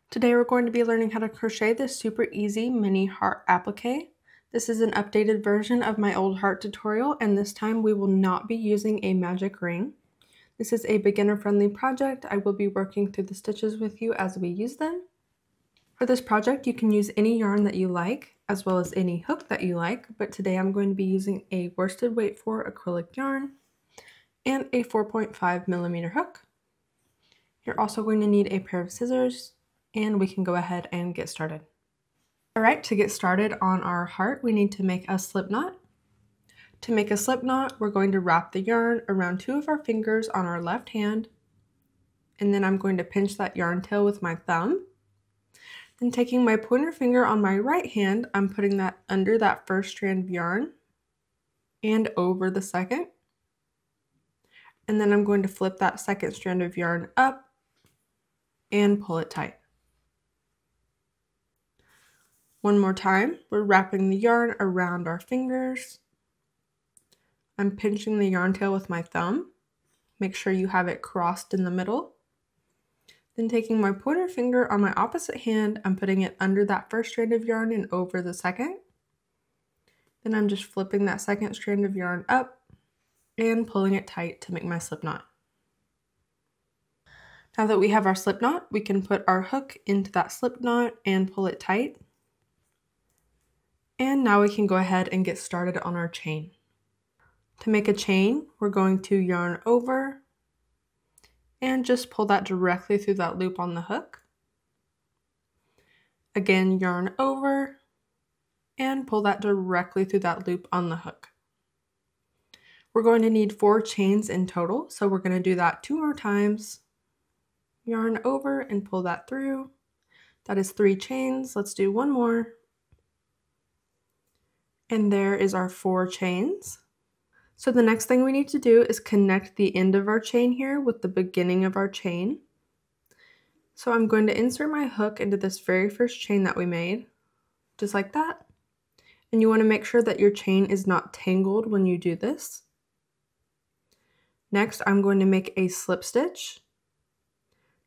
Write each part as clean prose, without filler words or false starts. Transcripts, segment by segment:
Today we're going to be learning how to crochet this super easy mini heart applique. This is an updated version of my old heart tutorial, and this time we will not be using a magic ring. This is a beginner-friendly project. I will be working through the stitches with you as we use them. For this project, you can use any yarn that you like, as well as any hook that you like, but today I'm going to be using a worsted weight 4 acrylic yarn and a 4.5mm hook. You're also going to need a pair of scissors, and we can go ahead and get started. All right, to get started on our heart, we need to make a slip knot. To make a slip knot, we're going to wrap the yarn around 2 of our fingers on our left hand, and then I'm going to pinch that yarn tail with my thumb. Then taking my pointer finger on my right hand, I'm putting that under that first strand of yarn and over the second. And then I'm going to flip that second strand of yarn up and pull it tight. One more time, we're wrapping the yarn around our fingers. I'm pinching the yarn tail with my thumb. Make sure you have it crossed in the middle. Then taking my pointer finger on my opposite hand, I'm putting it under that first strand of yarn and over the second. Then I'm just flipping that second strand of yarn up and pulling it tight to make my slip knot. Now that we have our slip knot, we can put our hook into that slip knot and pull it tight. And now we can go ahead and get started on our chain. To make a chain, we're going to yarn over and just pull that directly through that loop on the hook. Again, yarn over and pull that directly through that loop on the hook. We're going to need 4 chains in total, so we're going to do that 2 more times. Yarn over and pull that through. That is 3 chains. Let's do 1 more. And there is our 4 chains. So the next thing we need to do is connect the end of our chain here with the beginning of our chain. So I'm going to insert my hook into this very first chain that we made, just like that. And you want to make sure that your chain is not tangled when you do this. Next, I'm going to make a slip stitch.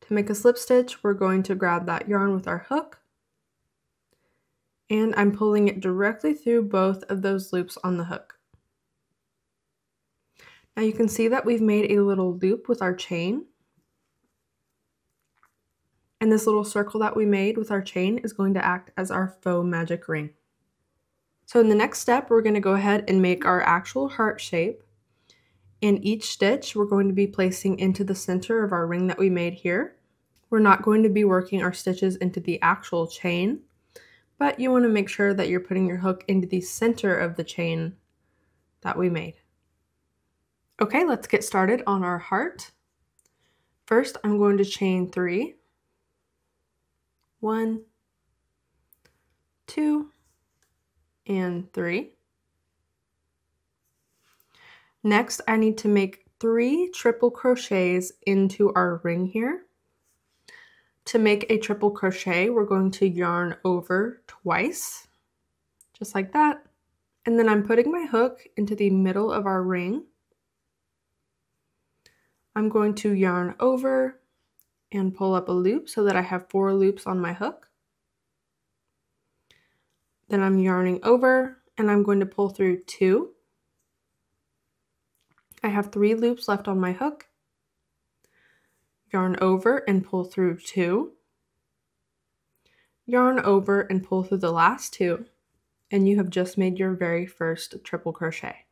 To make a slip stitch, we're going to grab that yarn with our hook, and I'm pulling it directly through both of those loops on the hook. Now you can see that we've made a little loop with our chain, and this little circle that we made with our chain is going to act as our faux magic ring. So in the next step, we're going to go ahead and make our actual heart shape. In each stitch, we're going to be placing into the center of our ring that we made here. We're not going to be working our stitches into the actual chain, but you want to make sure that you're putting your hook into the center of the chain that we made. Okay, let's get started on our heart. First, I'm going to chain 3. 1, 2, and 3. Next, I need to make 3 triple crochets into our ring here. To make a triple crochet, we're going to yarn over twice, just like that. And then I'm putting my hook into the middle of our ring. I'm going to yarn over and pull up a loop so that I have 4 loops on my hook. Then I'm yarning over and I'm going to pull through 2. I have 3 loops left on my hook. Yarn over and pull through 2. Yarn over and pull through the last 2. And you have just made your very first triple crochet.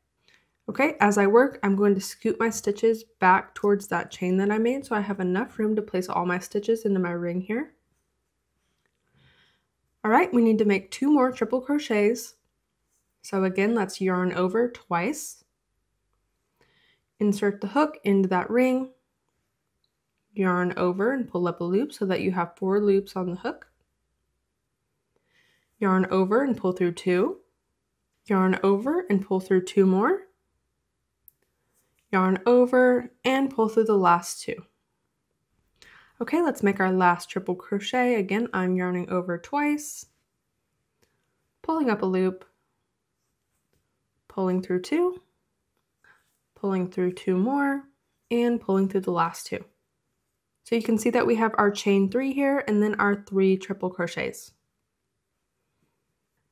Okay, as I work, I'm going to scoot my stitches back towards that chain that I made so I have enough room to place all my stitches into my ring here. All right, we need to make 2 more triple crochets. So again, let's yarn over twice. Insert the hook into that ring. Yarn over and pull up a loop so that you have 4 loops on the hook. Yarn over and pull through 2. Yarn over and pull through 2 more. Yarn over and pull through the last 2. Okay, let's make our last triple crochet. Again, I'm yarning over twice, pulling up a loop, pulling through 2, pulling through 2 more, and pulling through the last 2. So you can see that we have our chain 3 here and then our 3 triple crochets.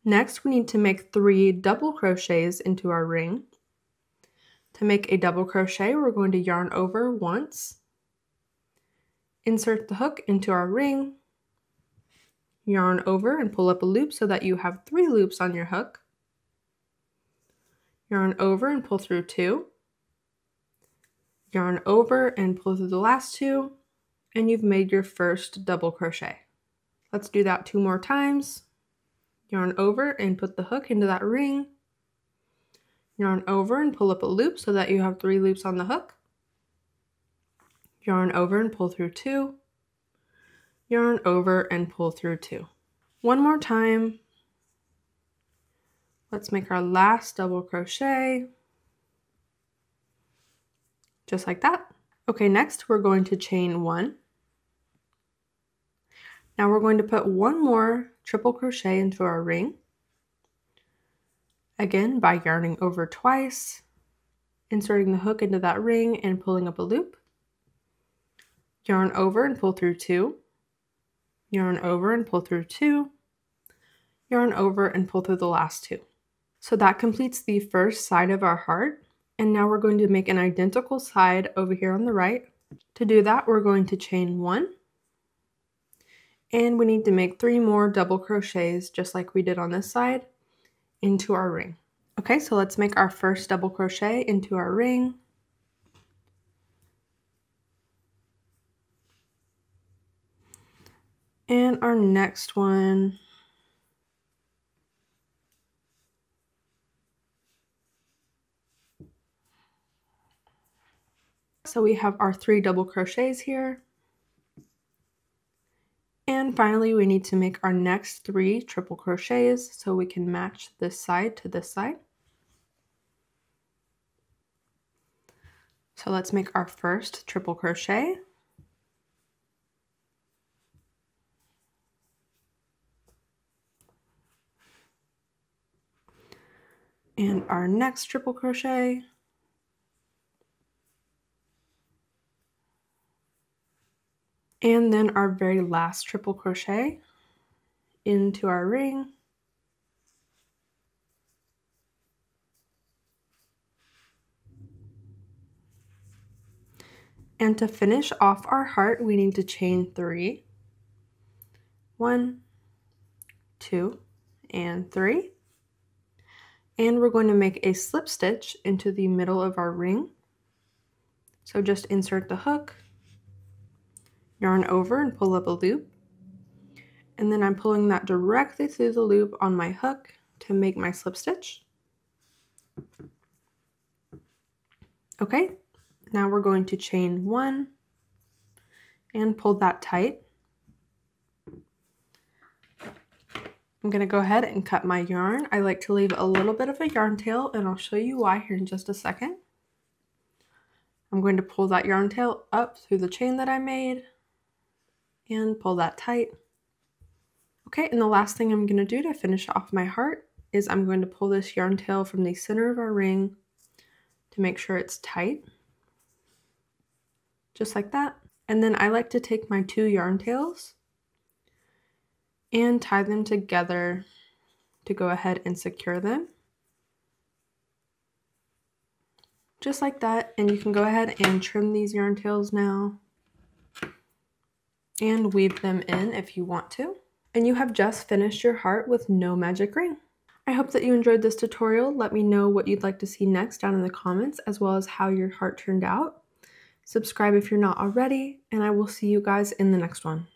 Next, we need to make 3 double crochets into our ring. To make a double crochet, we're going to yarn over once, insert the hook into our ring, yarn over and pull up a loop so that you have 3 loops on your hook, yarn over and pull through 2, yarn over and pull through the last 2, and you've made your first double crochet. Let's do that 2 more times. Yarn over and put the hook into that ring, yarn over and pull up a loop so that you have 3 loops on the hook, yarn over and pull through 2, yarn over and pull through 2. One more time. Let's make our last double crochet, just like that. Okay, next we're going to chain 1. Now we're going to put 1 more triple crochet into our ring. Again, by yarning over twice, inserting the hook into that ring and pulling up a loop. Yarn over and pull through 2. Yarn over and pull through 2. Yarn over and pull through the last 2. So that completes the first side of our heart. And now we're going to make an identical side over here on the right. To do that, we're going to chain 1. And we need to make 3 more double crochets, just like we did on this side, into our ring. Okay, so let's make our first double crochet into our ring. And our next one. So we have our 3 double crochets here. And finally, we need to make our next 3 triple crochets so we can match this side to this side. So let's make our first triple crochet. And our next triple crochet. And then our very last triple crochet into our ring. And to finish off our heart, we need to chain 3. 1, 2, and 3. And we're going to make a slip stitch into the middle of our ring. So just insert the hook, yarn over and pull up a loop. And then I'm pulling that directly through the loop on my hook to make my slip stitch. Okay, now we're going to chain 1 and pull that tight. I'm going to go ahead and cut my yarn. I like to leave a little bit of a yarn tail, and I'll show you why here in just a second. I'm going to pull that yarn tail up through the chain that I made and pull that tight. Okay, and the last thing I'm going to do to finish off my heart is I'm going to pull this yarn tail from the center of our ring to make sure it's tight, just like that. And then I like to take my 2 yarn tails and tie them together to go ahead and secure them, just like that. And you can go ahead and trim these yarn tails now and weave them in if you want to. And you have just finished your heart with no magic ring. I hope that you enjoyed this tutorial. Let me know what you'd like to see next down in the comments, as well as how your heart turned out. Subscribe if you're not already, and I will see you guys in the next one.